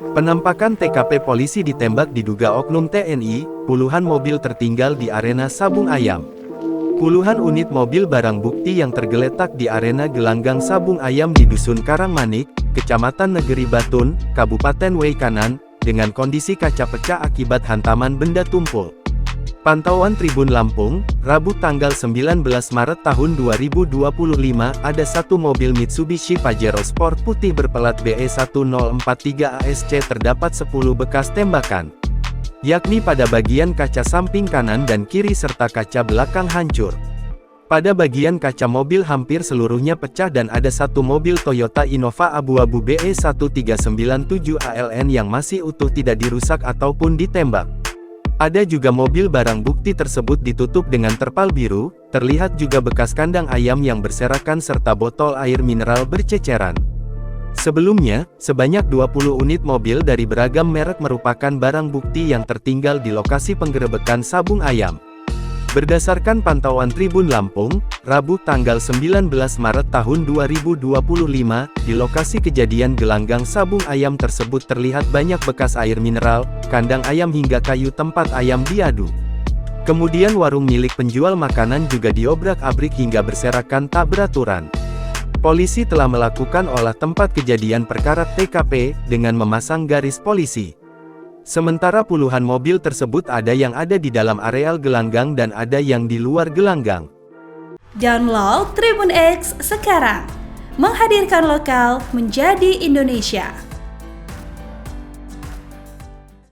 Penampakan TKP polisi ditembak diduga oknum TNI, puluhan mobil tertinggal di arena Sabung Ayam. Puluhan unit mobil barang bukti yang tergeletak di arena gelanggang Sabung Ayam di Dusun Karangmanik, Kecamatan Negeri Batun, Kabupaten Waikanan, dengan kondisi kaca pecah akibat hantaman benda tumpul. Pantauan Tribun Lampung, Rabu tanggal 19 Maret tahun 2025, ada satu mobil Mitsubishi Pajero Sport putih berplat BE1043 ASC terdapat 10 bekas tembakan, yakni pada bagian kaca samping kanan dan kiri serta kaca belakang hancur. Pada bagian kaca mobil hampir seluruhnya pecah dan ada satu mobil Toyota Innova abu-abu BE1397 ALN yang masih utuh tidak dirusak ataupun ditembak. Ada juga mobil barang bukti tersebut ditutup dengan terpal biru, terlihat juga bekas kandang ayam yang berserakan serta botol air mineral berceceran. Sebelumnya, sebanyak 20 unit mobil dari beragam merek merupakan barang bukti yang tertinggal di lokasi penggerebekan Sabung Ayam. Berdasarkan pantauan Tribun Lampung, Rabu tanggal 19 Maret tahun 2025, di lokasi kejadian gelanggang Sabung Ayam tersebut terlihat banyak bekas air mineral, kandang ayam hingga kayu tempat ayam diadu. Kemudian warung milik penjual makanan juga diobrak-abrik hingga berserakan tak beraturan. Polisi telah melakukan olah tempat kejadian perkara TKP, dengan memasang garis polisi. Sementara puluhan mobil tersebut ada yang ada di dalam areal gelanggang dan ada yang di luar gelanggang. Download Tribun X sekarang, menghadirkan lokal menjadi Indonesia.